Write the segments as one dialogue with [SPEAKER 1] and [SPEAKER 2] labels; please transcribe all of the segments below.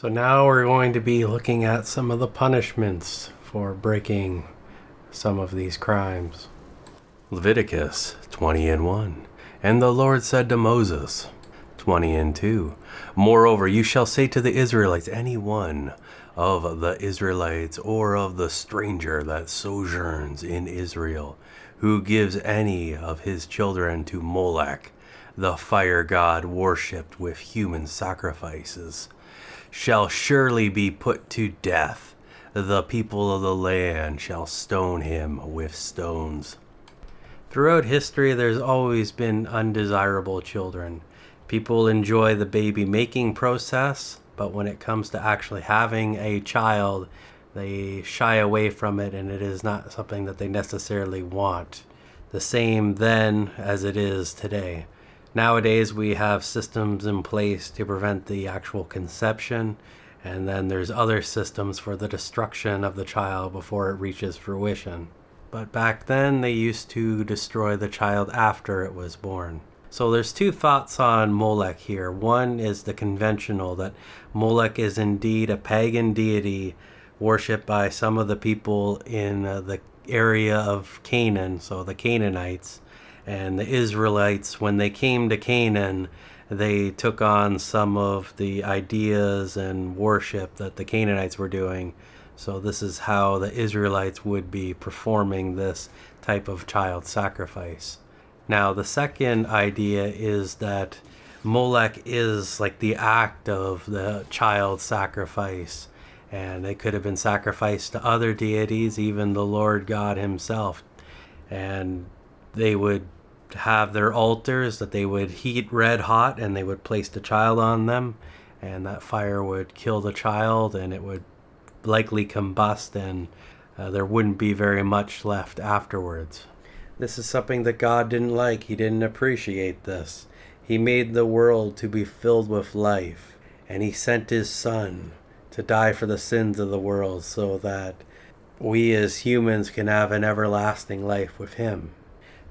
[SPEAKER 1] So now we're going to be looking at some of the punishments for breaking some of these crimes. Leviticus 20:1. And the Lord said to Moses, 20:2. Moreover, you shall say to the Israelites, any one of the Israelites or of the stranger that sojourns in Israel, who gives any of his children to Molech, the fire god worshipped with human sacrifices, shall surely be put to death. The people of the land shall stone him with stones. Throughout history, there's always been undesirable children. People enjoy the baby making process, but when it comes to actually having a child, they shy away from it, and it is not something that they necessarily want. The same then as it is today. Nowadays, we have systems in place to prevent the actual conception, and then there's other systems for the destruction of the child before it reaches fruition. But back then, they used to destroy the child after it was born. So there's two thoughts on Molech here. One is the conventional, that Molech is indeed a pagan deity worshipped by some of the people in the area of Canaan, so the Canaanites. And the Israelites, when they came to Canaan, they took on some of the ideas and worship that the Canaanites were doing. So this is how the Israelites would be performing this type of child sacrifice. Now, the second idea is that Molech is like the act of the child sacrifice, and it could have been sacrificed to other deities, even the Lord God himself. And they would have their altars that they would heat red hot, and they would place the child on them, and that fire would kill the child, and it would likely combust, and there wouldn't be very much left afterwards. This is something that God didn't like. He didn't appreciate this. He made the world to be filled with life, and he sent his son to die for the sins of the world so that we as humans can have an everlasting life with him.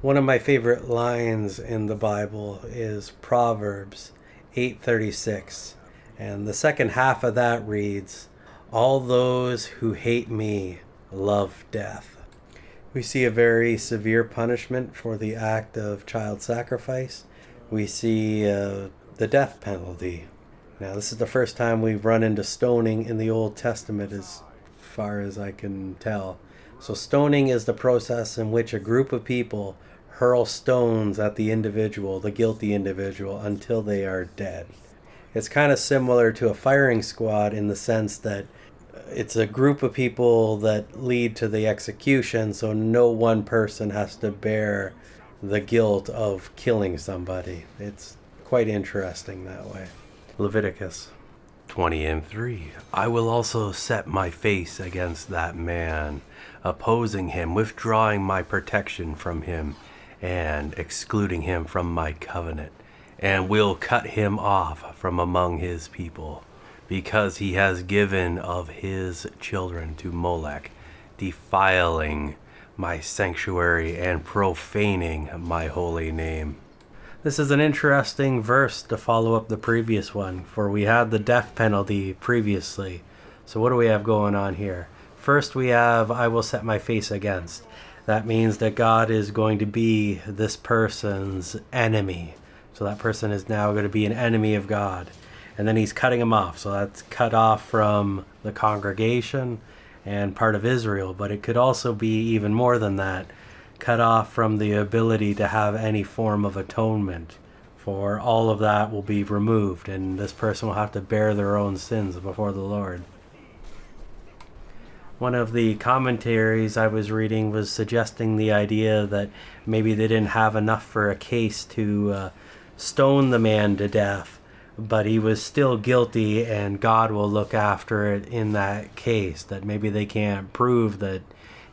[SPEAKER 1] One of my favorite lines in the Bible is Proverbs 8:36, and the second half of that reads, all those who hate me love death. We see a very severe punishment for the act of child sacrifice. We see the death penalty. Now, this is the first time we've run into stoning in the Old Testament as far as I can tell. So stoning is the process in which a group of people hurl stones at the individual, the guilty individual, until they are dead. It's kind of similar to a firing squad in the sense that it's a group of people that lead to the execution, so no one person has to bear the guilt of killing somebody. It's quite interesting that way. Leviticus 20:3. I will also set my face against that man, opposing him, withdrawing my protection from him, and excluding him from my covenant, and will cut him off from among his people, because he has given of his children to Molech, defiling my sanctuary and profaning my holy name. This is an interesting verse to follow up the previous one, for we had the death penalty previously. So what do we have going on here? First we have, I will set my face against. That means that God is going to be this person's enemy. So that person is now going to be an enemy of God. And then he's cutting him off. So that's cut off from the congregation and part of Israel. But it could also be even more than that. Cut off from the ability to have any form of atonement. For all of that will be removed. And this person will have to bear their own sins before the Lord. One of the commentaries I was reading was suggesting the idea that maybe they didn't have enough for a case to stone the man to death, but he was still guilty and God will look after it in that case, that maybe they can't prove that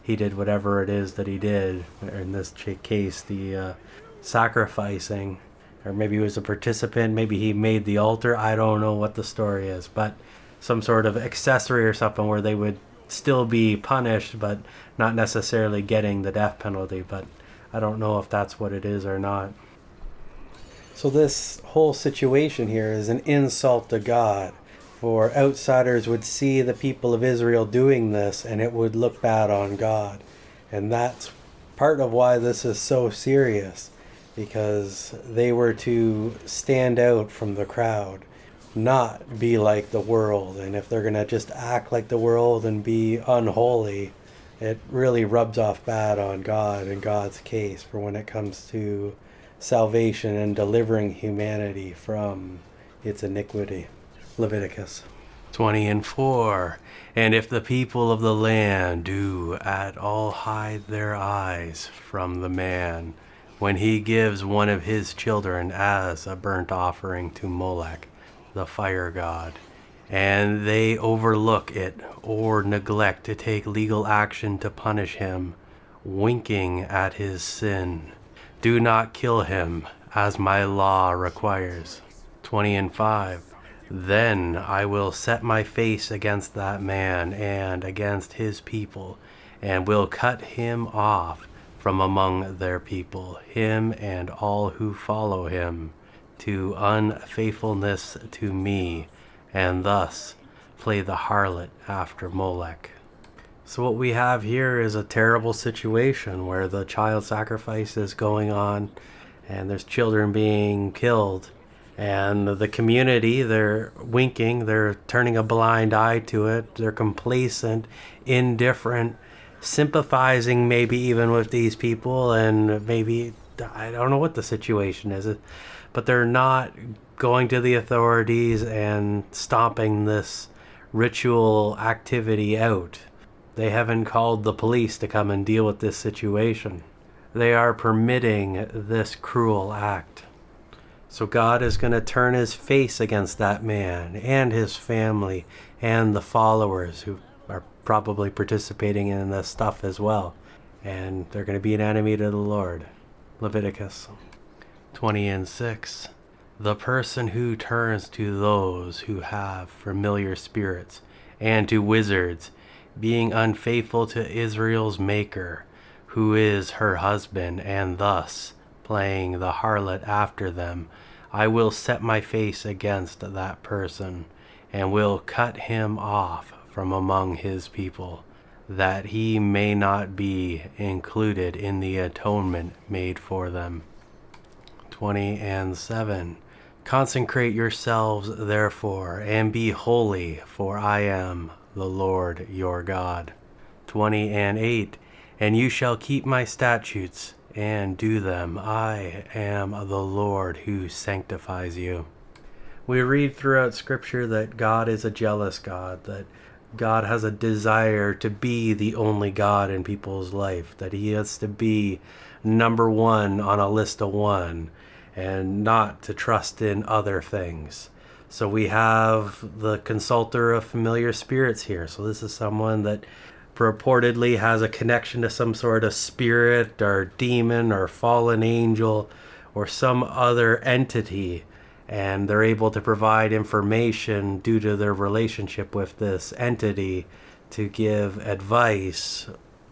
[SPEAKER 1] he did whatever it is that he did, in this case the sacrificing, or maybe he was a participant, maybe he made the altar, I don't know what the story is, but some sort of accessory or something where they would still be punished but not necessarily getting the death penalty, but I don't know if that's what it is or not. So this whole situation here is an insult to God, for outsiders would see the people of Israel doing this and it would look bad on God. And that's part of why this is so serious, because they were to stand out from the crowd, not be like the world. And if they're going to just act like the world and be unholy, it really rubs off bad on God and God's case for when it comes to salvation and delivering humanity from its iniquity. Leviticus 20:4. And if the people of the land do at all hide their eyes from the man, when he gives one of his children as a burnt offering to Molech, the fire god, and they overlook it or neglect to take legal action to punish him, winking at his sin, do not kill him, as my law requires. 20:5. Then I will set my face against that man and against his people, and will cut him off from among their people, him and all who follow him, to unfaithfulness to me, and thus play the harlot after Molech. So what we have here is a terrible situation where the child sacrifice is going on and there's children being killed, and the community, they're winking, they're turning a blind eye to it, they're complacent, indifferent, sympathizing maybe even with these people, and maybe, I don't know what the situation is, but they're not going to the authorities and stomping this ritual activity out. They haven't called the police to come and deal with this situation. They are permitting this cruel act. So God is going to turn his face against that man and his family and the followers who are probably participating in this stuff as well. And they're going to be an enemy to the Lord. Leviticus 20:6. The person who turns to those who have familiar spirits and to wizards, being unfaithful to Israel's maker, who is her husband, and thus playing the harlot after them, I will set my face against that person, and will cut him off from among his people, that he may not be included in the atonement made for them. 20:7. Consecrate yourselves therefore, and be holy, for I am the Lord your God. 20:8. And you shall keep my statutes and do them. I am the Lord who sanctifies you. We read throughout Scripture that God is a jealous God, that God has a desire to be the only God in people's life, that he has to be number one on a list of one, and not to trust in other things. So we have the consulter of familiar spirits here. So this is someone that purportedly has a connection to some sort of spirit or demon or fallen angel or some other entity, and they're able to provide information due to their relationship with this entity to give advice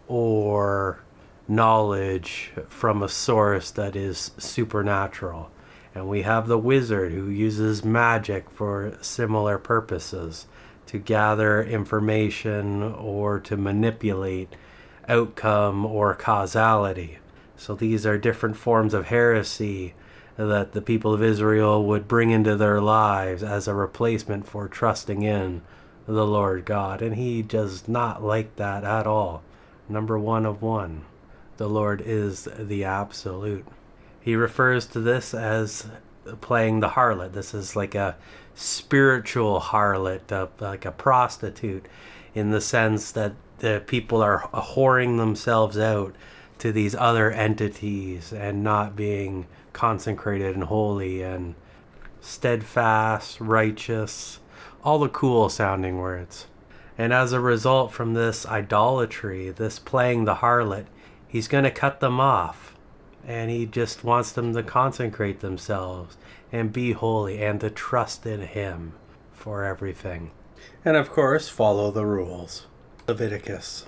[SPEAKER 1] or knowledge from a source that is supernatural. And we have the wizard who uses magic for similar purposes, to gather information or to manipulate outcome or causality. So these are different forms of heresy that the people of Israel would bring into their lives as a replacement for trusting in the Lord God. And he does not like that at all. Number one of one. The Lord is the absolute. He refers to this as playing the harlot. This is like a spiritual harlot, like a prostitute, in the sense that the people are whoring themselves out to these other entities and not being consecrated and holy and steadfast, righteous, all the cool sounding words. And as a result from this idolatry, this playing the harlot, he's going to cut them off. And he just wants them to consecrate themselves and be holy and to trust in him for everything. And of course, follow the rules. Leviticus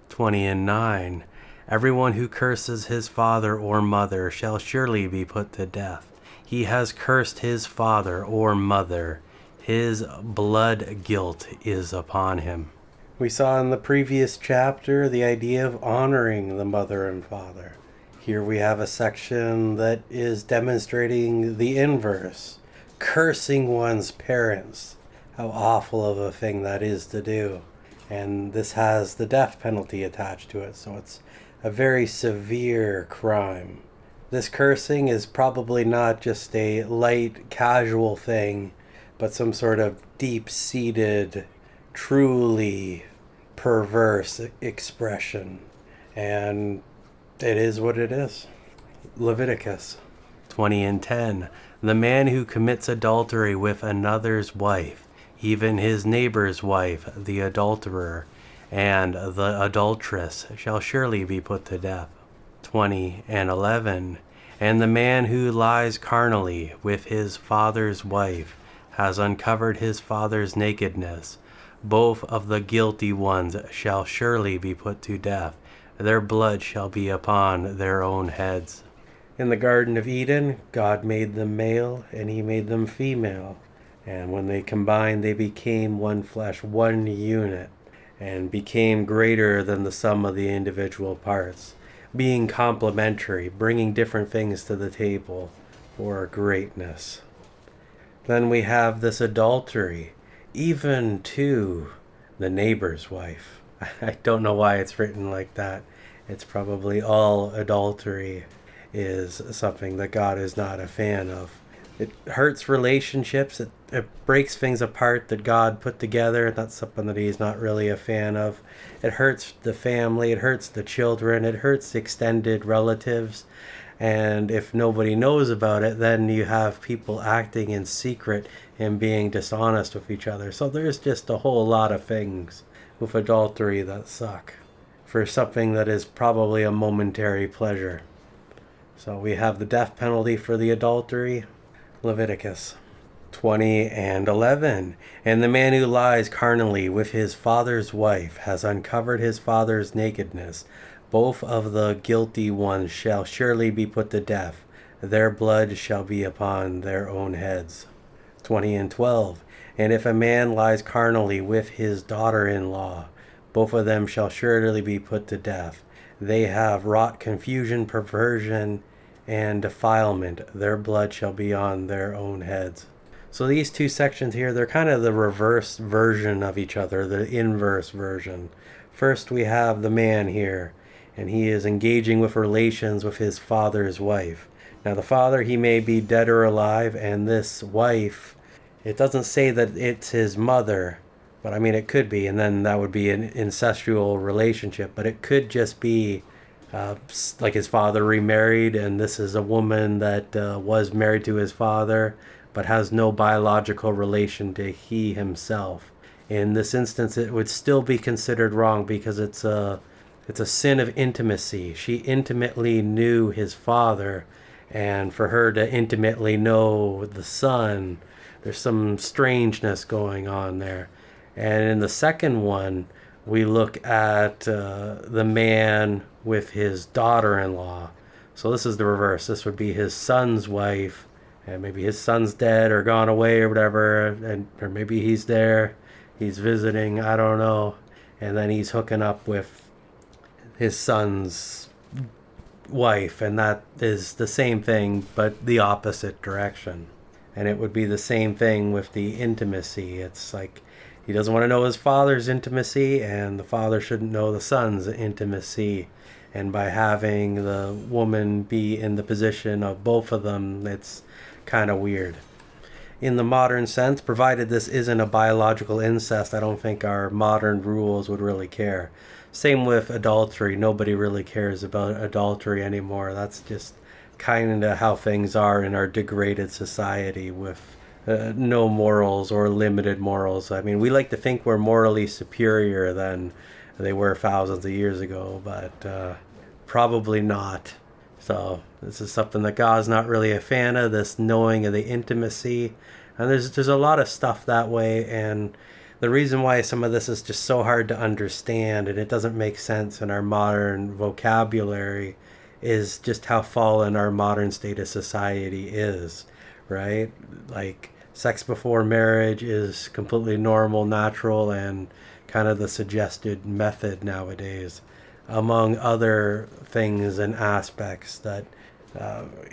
[SPEAKER 1] 20:9. Everyone who curses his father or mother shall surely be put to death. He has cursed his father or mother. his blood guilt is upon him. We saw in the previous chapter the idea of honoring the mother and father. Here we have a section that is demonstrating the inverse, cursing one's parents. How awful of a thing that is to do. And this has the death penalty attached to it, so it's a very severe crime. This cursing is probably not just a light, casual thing, but some sort of deep-seated, truly perverse expression. And it is what it is. Leviticus 20:10. The man who commits adultery with another's wife, even his neighbor's wife, the adulterer, and the adulteress shall surely be put to death. 20:11. And the man who lies carnally with his father's wife has uncovered his father's nakedness. Both of the guilty ones shall surely be put to death. Their blood shall be upon their own heads. In the Garden of Eden, God made them male and he made them female. And when they combined, they became one flesh, one unit, and became greater than the sum of the individual parts, being complementary, bringing different things to the table for greatness. Then we have this adultery, even to the neighbor's wife. I don't know why it's written like that. It's probably all adultery is something that God is not a fan of. It hurts relationships. It breaks things apart that God put together. That's something that he's not really a fan of. It hurts the family. It hurts the children. It hurts extended relatives. And if nobody knows about it, then you have people acting in secret and being dishonest with each other. So there's just a whole lot of things with adultery that suck for something that is probably a momentary pleasure. So we have the death penalty for the adultery. Leviticus 20:11. And the man who lies carnally with his father's wife has uncovered his father's nakedness. Both of the guilty ones shall surely be put to death. Their blood shall be upon their own heads. 20:12. And if a man lies carnally with his daughter-in-law, both of them shall surely be put to death. They have wrought confusion, perversion, and defilement. Their blood shall be on their own heads. So these two sections here, they're kind of the reverse version of each other, the inverse version. First we have the man here, and he is engaging with relations with his father's wife. Now the father, he may be dead or alive, and this wife, it doesn't say that it's his mother, but I mean it could be, and then that would be an incestual relationship, but it could just be like his father remarried, and this is a woman that was married to his father, but has no biological relation to he himself. In this instance, it would still be considered wrong because it's a sin of intimacy. She intimately knew his father, and for her to intimately know the son, there's some strangeness going on there. And in the second one, we look at the man with his daughter-in-law. So this is the reverse. This would be his son's wife, and maybe his son's dead or gone away or whatever, or maybe he's there, he's visiting, I don't know, and then he's hooking up with his son's wife, and that is the same thing but the opposite direction. And it would be the same thing with the intimacy. It's like he doesn't want to know his father's intimacy, and the father shouldn't know the son's intimacy. And by having the woman be in the position of both of them, it's kind of weird. In the modern sense, provided this isn't a biological incest, I don't think our modern rules would really care. Same with adultery. Nobody really cares about adultery anymore. That's just kind of how things are in our degraded society with no morals or limited morals. I mean, we like to think we're morally superior than they were thousands of years ago, but probably not. So this is something that God's not really a fan of, this knowing of the intimacy. And there's a lot of stuff that way, and the reason why some of this is just so hard to understand and it doesn't make sense in our modern vocabulary is just how fallen our modern state of society is, right? Like, sex before marriage is completely normal, natural, and kind of the suggested method nowadays, among other things and aspects that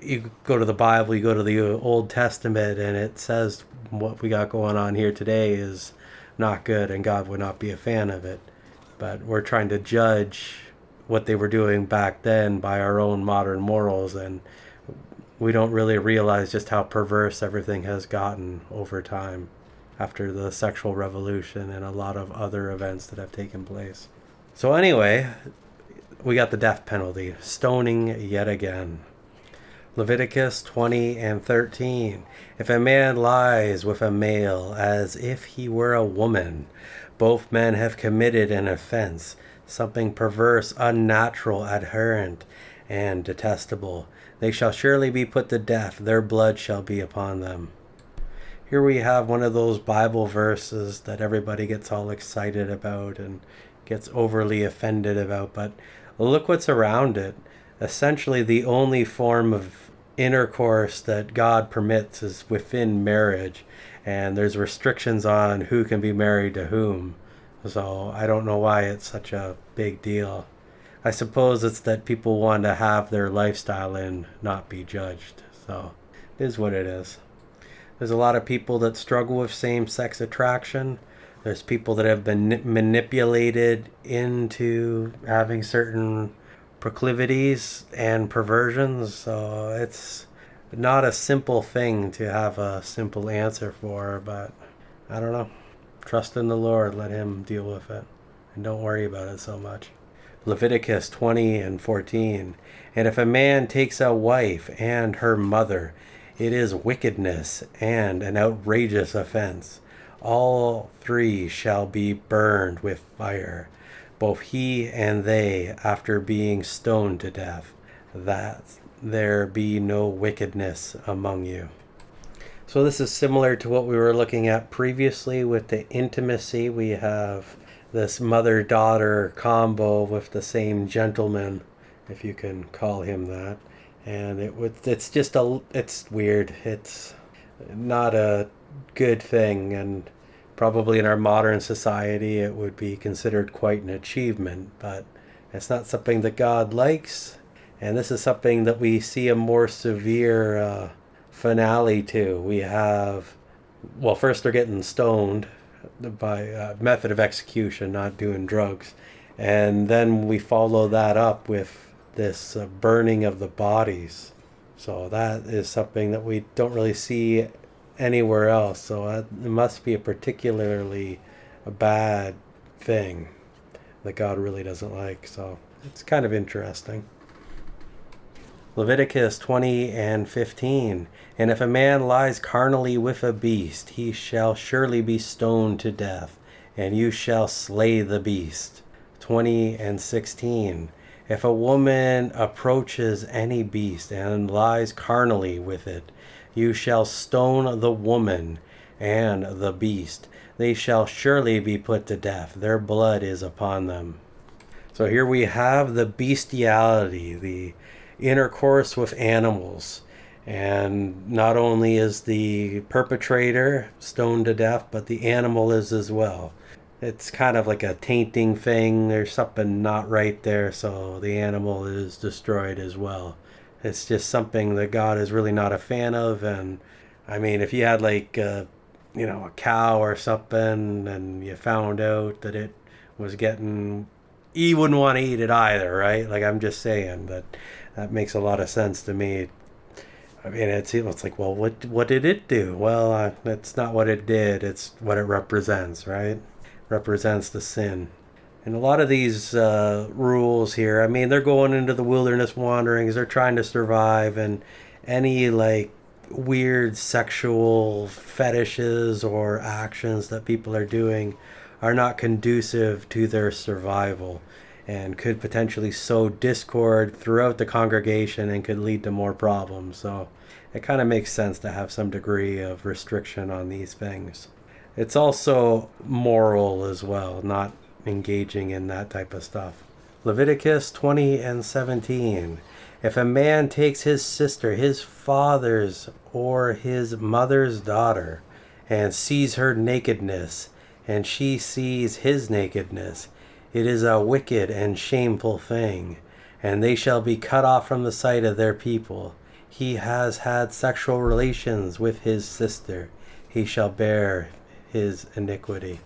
[SPEAKER 1] you go to the Bible, you go to the Old Testament, and it says what we got going on here today is not good, and God would not be a fan of it. But we're trying to judge what they were doing back then by our own modern morals, and we don't really realize just how perverse everything has gotten over time after the sexual revolution and a lot of other events that have taken place. So anyway, we got the death penalty, stoning yet again. Leviticus 20 and 13. If a man lies with a male as if he were a woman, both men have committed an offense, something perverse, unnatural, abhorrent, and detestable. They shall surely be put to death. Their blood shall be upon them. Here we have one of those Bible verses that everybody gets all excited about and gets overly offended about, but look what's around it. Essentially, the only form of intercourse that God permits is within marriage, and there's restrictions on who can be married to whom. So I don't know why it's such a big deal. I suppose it's that people want to have their lifestyle and not be judged. So it is what it is. There's a lot of people that struggle with same-sex attraction. There's people that have been manipulated into having certain proclivities and perversions. So it's not a simple thing to have a simple answer for, but I don't know. Trust in the Lord. Let him deal with it. And don't worry about it so much. Leviticus 20 and 14. And if a man takes a wife and her mother, it is wickedness and an outrageous offense. All three shall be burned with fire, both he and they, after being stoned to death, that there be no wickedness among you. So this is similar to what we were looking at previously with the intimacy. We have this mother-daughter combo with the same gentleman, if you can call him that. And it's weird. It's not a good thing, and probably in our modern society it would be considered quite an achievement, but it's not something that God likes, and this is something that we see a more severe finale to. We have, well, first they're getting stoned by method of execution, not doing drugs, and then we follow that up with this burning of the bodies. So that is something that we don't really see anywhere else. So it must be a particularly bad thing that God really doesn't like. So it's kind of interesting. Leviticus 20 and 15. And if a man lies carnally with a beast, he shall surely be stoned to death, and you shall slay the beast. 20 and 16. If a woman approaches any beast and lies carnally with it, you shall stone the woman and the beast. They shall surely be put to death. Their blood is upon them. So here we have the bestiality, the intercourse with animals. And not only is the perpetrator stoned to death, but the animal is as well. It's kind of like a tainting thing. There's something not right there, so the animal is destroyed as well. It's just something that God is really not a fan of. And I mean, if you had like a cow or something, and you found out that it was getting, you wouldn't want to eat it either, right? Like, I'm just saying that makes a lot of sense to me. I mean, it's like, well, what did it do? Well, it's not what it did. It's what it represents, right? Represents the sin. And a lot of these rules here, I mean, they're going into the wilderness wanderings. They're trying to survive, and any like weird sexual fetishes or actions that people are doing are not conducive to their survival, and could potentially sow discord throughout the congregation and could lead to more problems. So it kind of makes sense to have some degree of restriction on these things. It's also moral as well, not engaging in that type of stuff. Leviticus 20 and 17. If a man takes his sister, his father's or his mother's daughter, and sees her nakedness, and she sees his nakedness. It is a wicked and shameful thing, and they shall be cut off from the sight of their people. He has had sexual relations with his sister. He shall bear his iniquity.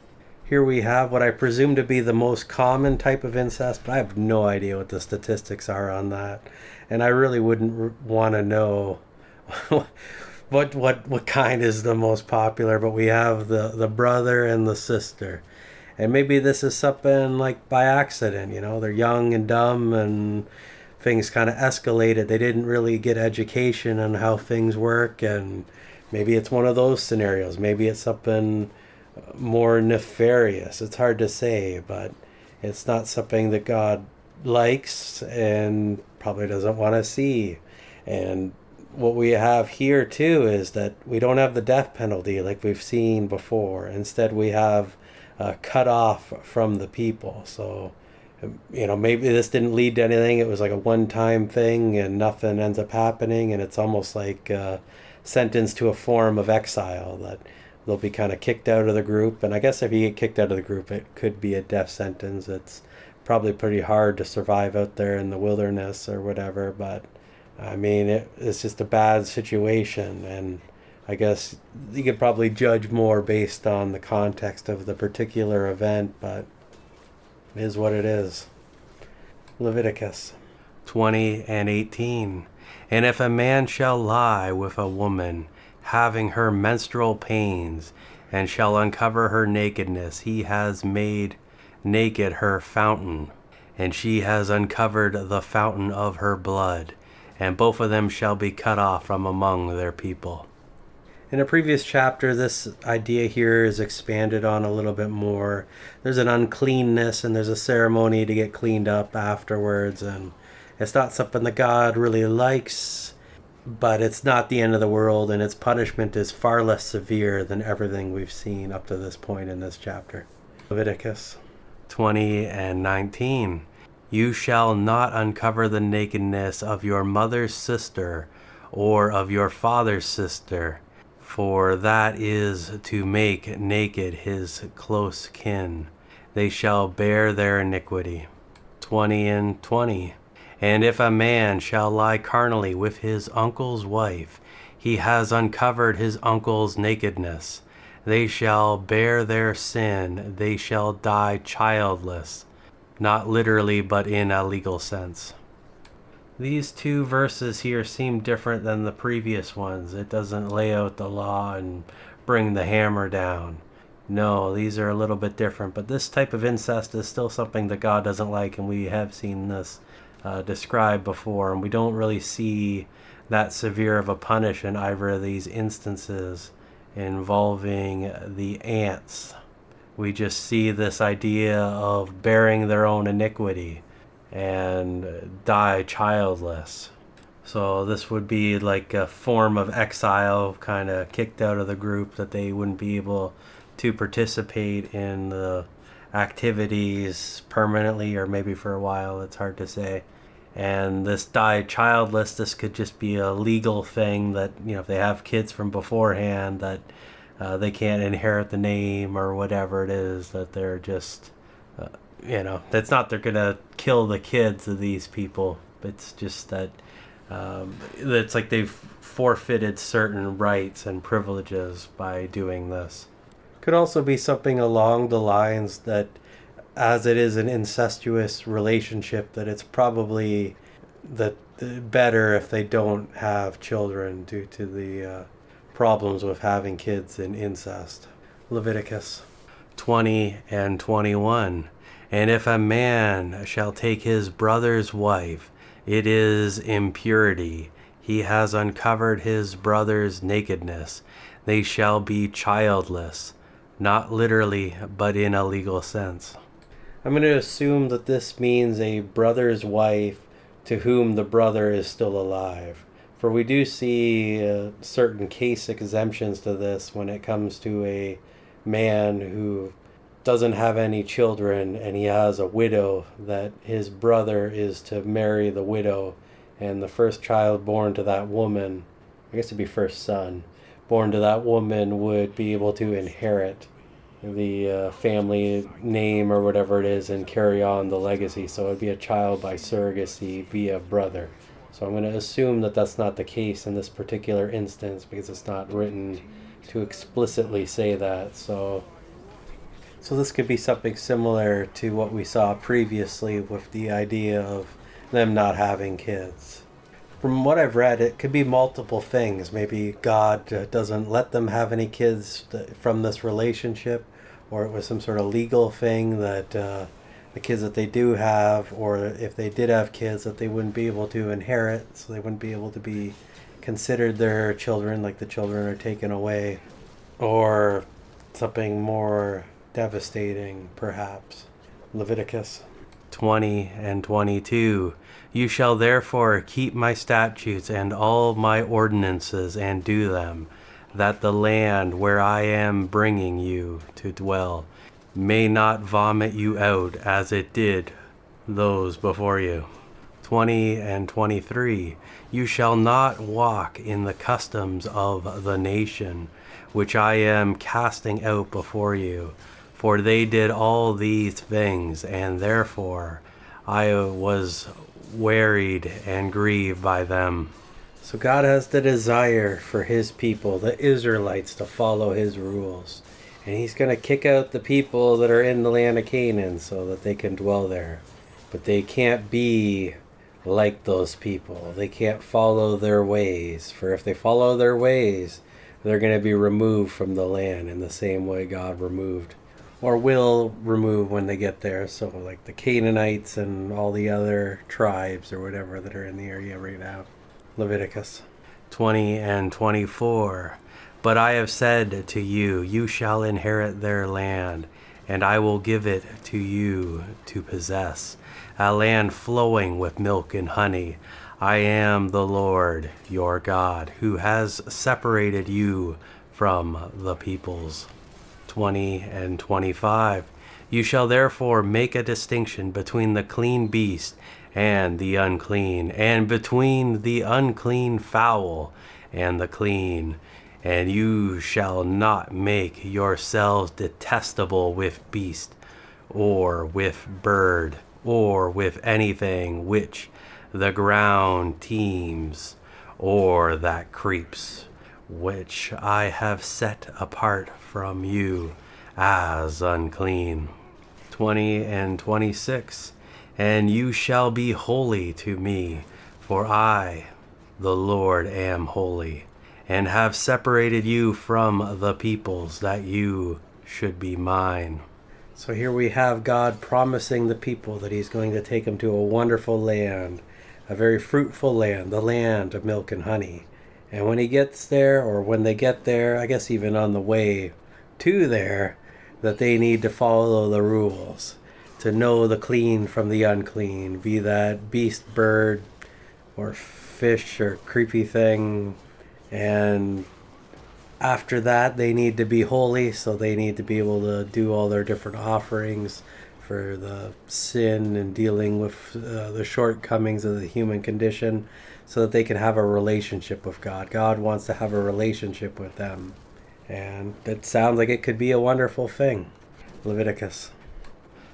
[SPEAKER 1] Here we have what I presume to be the most common type of incest, but I have no idea what the statistics are on that. And I really wouldn't want to know what kind is the most popular, but we have the brother and the sister. And maybe this is something like by accident, they're young and dumb and things kind of escalated. They didn't really get education on how things work, and maybe it's one of those scenarios. Maybe it's something more nefarious. It's hard to say, but it's not something that God likes and probably doesn't want to see. And what we have here too is that we don't have the death penalty like we've seen before. Instead, we have cut off from the people. So, maybe this didn't lead to anything. It was like a one-time thing and nothing ends up happening. And it's almost like sentenced to a form of exile, that they'll be kind of kicked out of the group. And I guess if you get kicked out of the group, it could be a death sentence. It's probably pretty hard to survive out there in the wilderness or whatever. But I mean, it's just a bad situation. And I guess you could probably judge more based on the context of the particular event, but it is what it is. Leviticus 20:18. And if a man shall lie with a woman, having her menstrual pains, and shall uncover her nakedness, he has made naked her fountain, and she has uncovered the fountain of her blood, and both of them shall be cut off from among their people. In a previous chapter, this idea here is expanded on a little bit more. There's an uncleanness and there's a ceremony to get cleaned up afterwards, and it's not something that God really likes, but it's not the end of the world, and its punishment is far less severe than everything we've seen up to this point in this chapter. Leviticus 20:19. You shall not uncover the nakedness of your mother's sister or of your father's sister, for that is to make naked his close kin. They shall bear their iniquity. 20:20. And if a man shall lie carnally with his uncle's wife, he has uncovered his uncle's nakedness. They shall bear their sin. They shall die childless. Not literally, but in a legal sense. These two verses here seem different than the previous ones. It doesn't lay out the law and bring the hammer down. No, these are a little bit different, but this type of incest is still something that God doesn't like, and we have seen this described before, and we don't really see that severe of a punish in either of these instances involving the ants. We just see this idea of bearing their own iniquity and die childless. So this would be like a form of exile, kind of kicked out of the group, that they wouldn't be able to participate in the activities permanently, or maybe for a while, it's hard to say. And this die childless, this could just be a legal thing that, if they have kids from beforehand, that they can't inherit the name or whatever it is, that they're just, that's not they're going to kill the kids of these people. It's just that it's like they've forfeited certain rights and privileges by doing this. Could also be something along the lines that, as it is an incestuous relationship, that it's probably better if they don't have children due to the problems with having kids in incest. Leviticus 20:21. And if a man shall take his brother's wife, it is impurity. He has uncovered his brother's nakedness. They shall be childless. Not literally, but in a legal sense. I'm going to assume that this means a brother's wife to whom the brother is still alive. For we do see certain case exemptions to this when it comes to a man who doesn't have any children and he has a widow, that his brother is to marry the widow, and the first child born to that woman, I guess it'd be first son, born to that woman would be able to inherit the family name or whatever it is and carry on the legacy. So it would be a child by surrogacy via brother. So I'm going to assume that that's not the case in this particular instance because it's not written to explicitly say that. So this could be something similar to what we saw previously with the idea of them not having kids. From what I've read, it could be multiple things. Maybe God doesn't let them have any kids from this relationship, or it was some sort of legal thing that the kids that they do have, or if they did have kids, that they wouldn't be able to inherit, so they wouldn't be able to be considered their children, like the children are taken away, or something more devastating, perhaps. Leviticus 20 and 22. You shall therefore keep my statutes and all my ordinances and do them, that the land where I am bringing you to dwell may not vomit you out as it did those before you. 20 and 23. You shall not walk in the customs of the nation which I am casting out before you, for they did all these things, and therefore I was wearied and grieved by them. So God has the desire for his people, the Israelites, to follow his rules. And he's going to kick out the people that are in the land of Canaan so that they can dwell there. But they can't be like those people. They can't follow their ways. For if they follow their ways, they're going to be removed from the land in the same way God removed, or will remove when they get there. So like the Canaanites and all the other tribes or whatever that are in the area right now. Leviticus 20 and 24. But I have said to you, you shall inherit their land, and I will give it to you to possess, a land flowing with milk and honey. I am the Lord your God, who has separated you from the peoples. 20 and 25. You shall therefore make a distinction between the clean beast and the unclean, and between the unclean fowl and the clean. And you shall not make yourselves detestable with beast, or with bird, or with anything which the ground teems, or that creeps, which I have set apart from you as unclean. 20 and 26. And you shall be holy to me, for I, the Lord, am holy, and have separated you from the peoples, that you should be mine. So here we have God promising the people that he's going to take them to a wonderful land, a very fruitful land, the land of milk and honey. And when he gets there, or when they get there, I guess even on the way to there, that they need to follow the rules, to know the clean from the unclean, be that beast, bird, or fish, or creepy thing. And after that, they need to be holy, so they need to be able to do all their different offerings for the sin and dealing with the shortcomings of the human condition, so that they can have a relationship with God. God wants to have a relationship with them. And it sounds like it could be a wonderful thing. Leviticus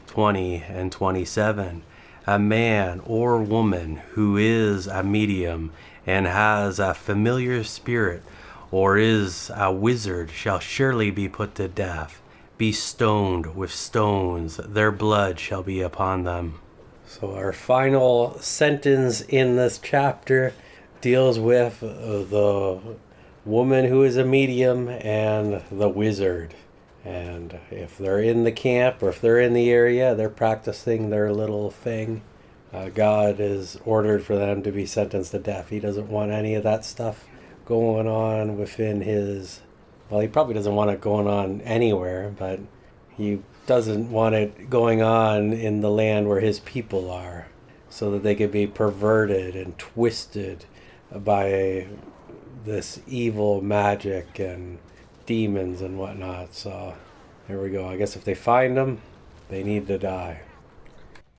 [SPEAKER 1] 20 and 27. A man or woman who is a medium and has a familiar spirit, or is a wizard, shall surely be put to death, be stoned with stones, their blood shall be upon them. So our final sentence in this chapter deals with the woman who is a medium and the wizard. And if they're in the camp, or if they're in the area, they're practicing their little thing, God is ordered for them to be sentenced to death. He doesn't want any of that stuff going on within his... Well, he probably doesn't want it going on anywhere, but he doesn't want it going on in the land where his people are, so that they could be perverted and twisted by this evil magic and demons and whatnot. So here we go. I guess if they find them, they need to die.